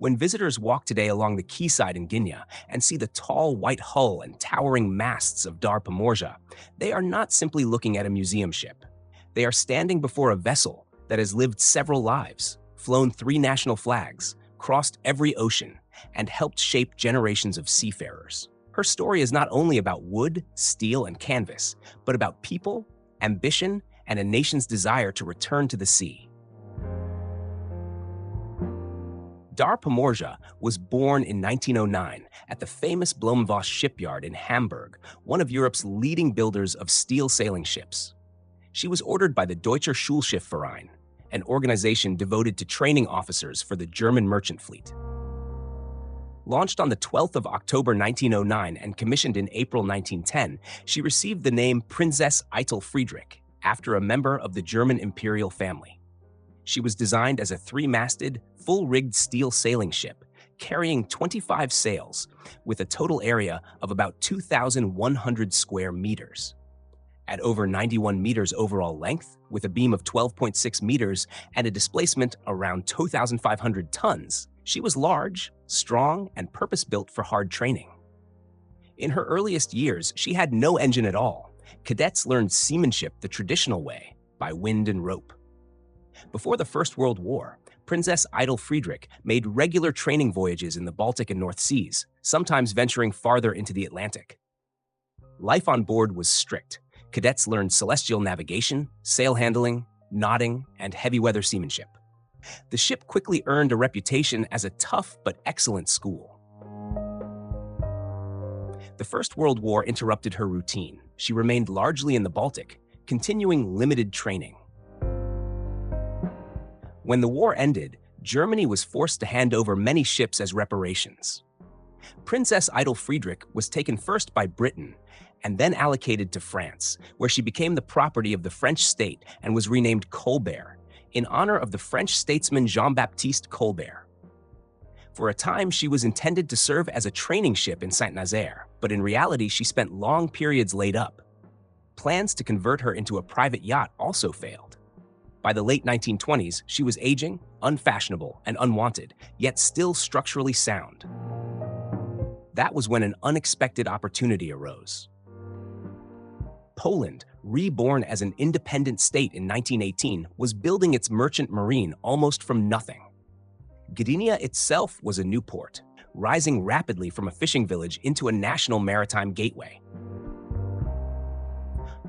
When visitors walk today along the quayside in Guinea and see the tall white hull and towering masts of Dar Pomorza, they are not simply looking at a museum ship. They are standing before a vessel that has lived several lives, flown 3 national flags, crossed every ocean, and helped shape generations of seafarers. Her story is not only about wood, steel, and canvas, but about people, ambition, and a nation's desire to return to the sea. Dar Pomorza was born in 1909 at the famous Bloemvoss shipyard in Hamburg, one of Europe's leading builders of steel sailing ships. She was ordered by the Deutscher Schulschiffverein, an organization devoted to training officers for the German merchant fleet. Launched on the 12th of October 1909 and commissioned in April 1910, she received the name Princess Eitel Friedrich, after a member of the German imperial family. She was designed as a 3-masted, full-rigged steel sailing ship, carrying 25 sails, with a total area of about 2,100 square meters. At over 91 meters overall length, with a beam of 12.6 meters and a displacement around 2,500 tons, she was large, strong, and purpose-built for hard training. In her earliest years, she had no engine at all. Cadets learned seamanship the traditional way, by wind and rope. Before the First World War, Princess Eitel Friedrich made regular training voyages in the Baltic and North Seas, sometimes venturing farther into the Atlantic. Life on board was strict. Cadets learned celestial navigation, sail handling, knotting, and heavy weather seamanship. The ship quickly earned a reputation as a tough but excellent school. The First World War interrupted her routine. She remained largely in the Baltic, continuing limited training. When the war ended, Germany was forced to hand over many ships as reparations. Princess Eitel Friedrich was taken first by Britain and then allocated to France, where she became the property of the French state and was renamed Colbert, in honor of the French statesman Jean-Baptiste Colbert. For a time, she was intended to serve as a training ship in Saint-Nazaire, but in reality, she spent long periods laid up. Plans to convert her into a private yacht also failed. By the late 1920s, she was aging, unfashionable, and unwanted, yet still structurally sound. That was when an unexpected opportunity arose. Poland, reborn as an independent state in 1918, was building its merchant marine almost from nothing. Gdynia itself was a new port, rising rapidly from a fishing village into a national maritime gateway.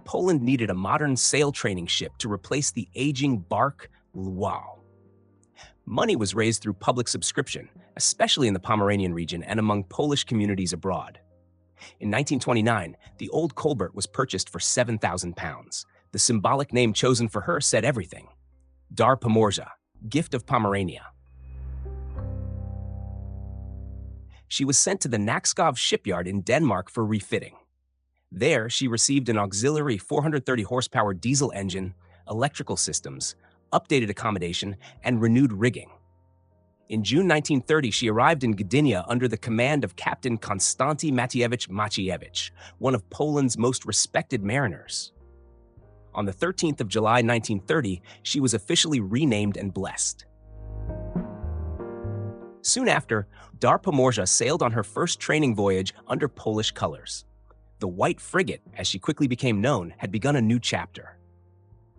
Poland needed a modern sail training ship to replace the aging bark Lwow. Money was raised through public subscription, especially in the Pomeranian region and among Polish communities abroad. In 1929, the old Colbert was purchased for £7,000. The symbolic name chosen for her said everything: Dar Pomorza, gift of Pomerania. She was sent to the Nakskov shipyard in Denmark for refitting. There, she received an auxiliary 430 horsepower diesel engine, electrical systems, updated accommodation, and renewed rigging. In June 1930, she arrived in Gdynia under the command of Captain Konstanty Maciejewicz Maciejewicz, one of Poland's most respected mariners. On the 13th of July 1930, she was officially renamed and blessed. Soon after, Dar Pomorza sailed on her first training voyage under Polish colors. The White Frigate, as she quickly became known, had begun a new chapter.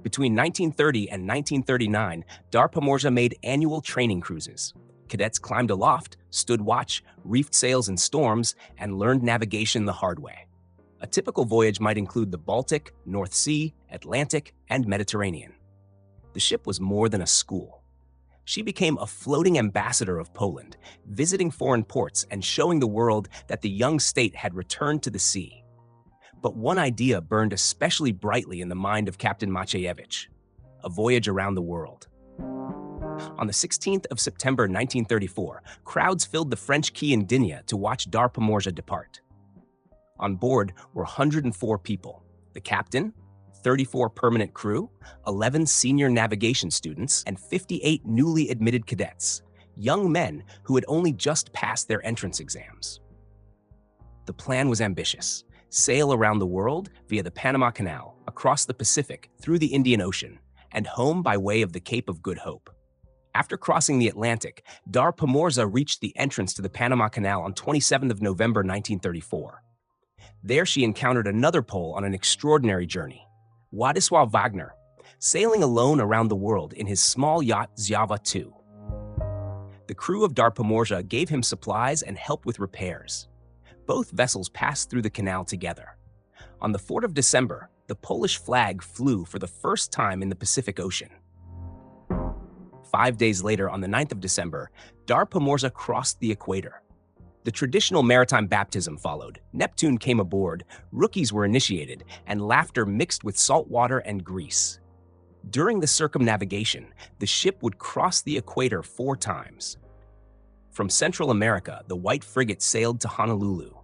Between 1930 and 1939, Dar Pomorza made annual training cruises. Cadets climbed aloft, stood watch, reefed sails in storms, and learned navigation the hard way. A typical voyage might include the Baltic, North Sea, Atlantic, and Mediterranean. The ship was more than a school. She became a floating ambassador of Poland, visiting foreign ports and showing the world that the young state had returned to the sea. But one idea burned especially brightly in the mind of Captain Maciejewicz: a voyage around the world. On the 16th of September 1934, crowds filled the French quay in Gdynia to watch Dar Pomorza depart. On board were 104 people: the captain, 34 permanent crew, 11 senior navigation students, and 58 newly admitted cadets, young men who had only just passed their entrance exams. The plan was ambitious: sail around the world via the Panama Canal, across the Pacific, through the Indian Ocean, and home by way of the Cape of Good Hope. After crossing the Atlantic, Dar Pomorza reached the entrance to the Panama Canal on 27th of November 1934. There she encountered another Pole on an extraordinary journey, Władysław Wagner, sailing alone around the world in his small yacht Zjawa II. The crew of Dar Pomorza gave him supplies and helped with repairs. Both vessels passed through the canal together. On the 4th of December, the Polish flag flew for the first time in the Pacific Ocean. 5 days later, on the 9th of December, Dar Pomorza crossed the equator. The traditional maritime baptism followed. Neptune came aboard, rookies were initiated, and laughter mixed with salt water and grease. During the circumnavigation, the ship would cross the equator 4 times. From Central America, the white frigate sailed to Honolulu,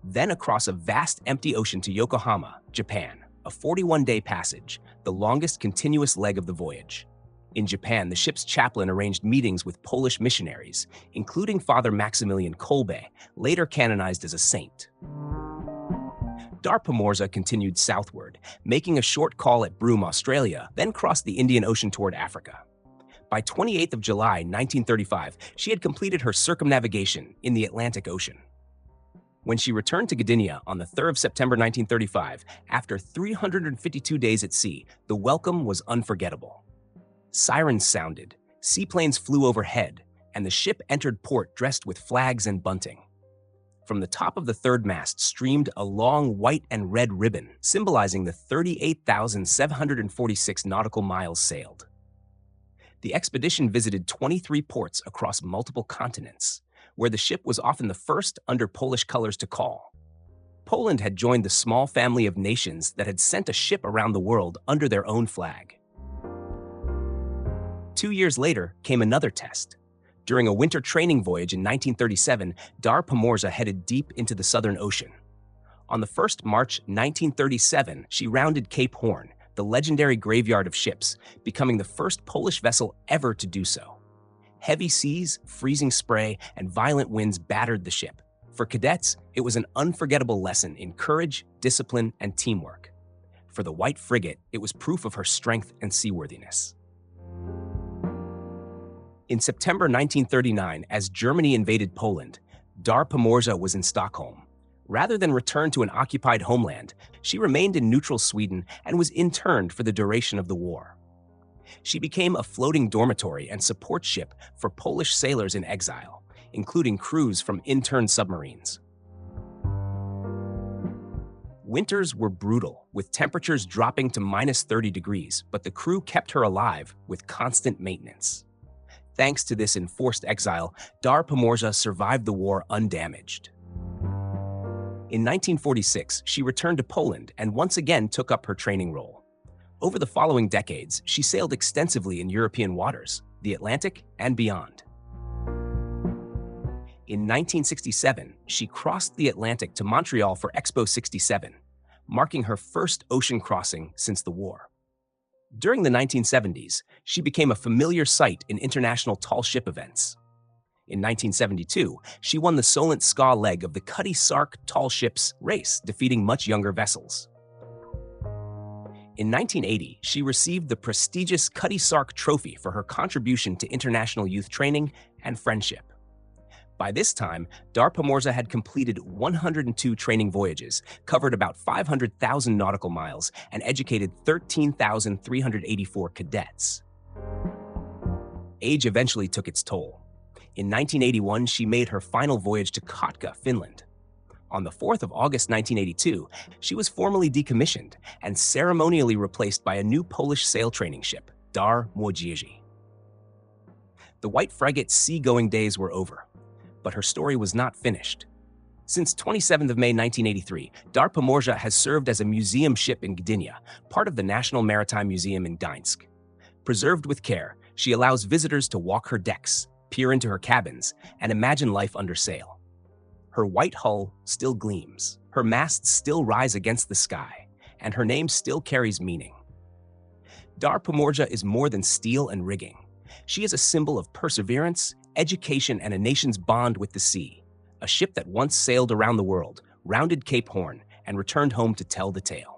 then across a vast empty ocean to Yokohama, Japan, a 41-day passage, the longest continuous leg of the voyage. In Japan, the ship's chaplain arranged meetings with Polish missionaries, including Father Maximilian Kolbe, later canonized as a saint. Dar Pomorza continued southward, making a short call at Broome, Australia, then crossed the Indian Ocean toward Africa. By 28th of July, 1935, she had completed her circumnavigation in the Atlantic Ocean. When she returned to Gdynia on the 3rd of September 1935, after 352 days at sea, the welcome was unforgettable. Sirens sounded, seaplanes flew overhead, and the ship entered port dressed with flags and bunting. From the top of the third mast streamed a long white and red ribbon, symbolizing the 38,746 nautical miles sailed. The expedition visited 23 ports across multiple continents, where the ship was often the first under Polish colors to call. Poland had joined the small family of nations that had sent a ship around the world under their own flag. 2 years later came another test. During a winter training voyage in 1937, Dar Pomorza headed deep into the Southern Ocean. On the 1st March 1937, she rounded Cape Horn, the legendary graveyard of ships, becoming the first Polish vessel ever to do so. Heavy seas, freezing spray, and violent winds battered the ship. For cadets, it was an unforgettable lesson in courage, discipline, and teamwork. For the white frigate, it was proof of her strength and seaworthiness. In September 1939, as Germany invaded Poland, Dar Pomorza was in Stockholm. Rather than return to an occupied homeland, she remained in neutral Sweden and was interned for the duration of the war. She became a floating dormitory and support ship for Polish sailors in exile, including crews from interned submarines. Winters were brutal, with temperatures dropping to -30 degrees, but the crew kept her alive with constant maintenance. Thanks to this enforced exile, Dar Pomorza survived the war undamaged. In 1946, she returned to Poland and once again took up her training role. Over the following decades, she sailed extensively in European waters, the Atlantic, and beyond. In 1967, she crossed the Atlantic to Montreal for Expo 67, marking her first ocean crossing since the war. During the 1970s, she became a familiar sight in international tall ship events. In 1972, she won the Solent Ska leg of the Cutty Sark Tall Ships race, defeating much younger vessels. In 1980, she received the prestigious Cutty Sark Trophy for her contribution to international youth training and friendship. By this time, Dar Pomorza had completed 102 training voyages, covered about 500,000 nautical miles, and educated 13,384 cadets. Age eventually took its toll. In 1981, she made her final voyage to Kotka, Finland. On the 4th of August 1982, she was formally decommissioned and ceremonially replaced by a new Polish sail training ship, Dar Pomorza. The white frigate's seagoing days were over, but her story was not finished. Since 27th of May 1983, Dar Pomorza has served as a museum ship in Gdynia, part of the National Maritime Museum in Gdańsk. Preserved with care, she allows visitors to walk her decks, peer into her cabins, and imagine life under sail. Her white hull still gleams, her masts still rise against the sky, and her name still carries meaning. Dar Pomorza is more than steel and rigging. She is a symbol of perseverance, education, and a nation's bond with the sea. A ship that once sailed around the world, rounded Cape Horn, and returned home to tell the tale.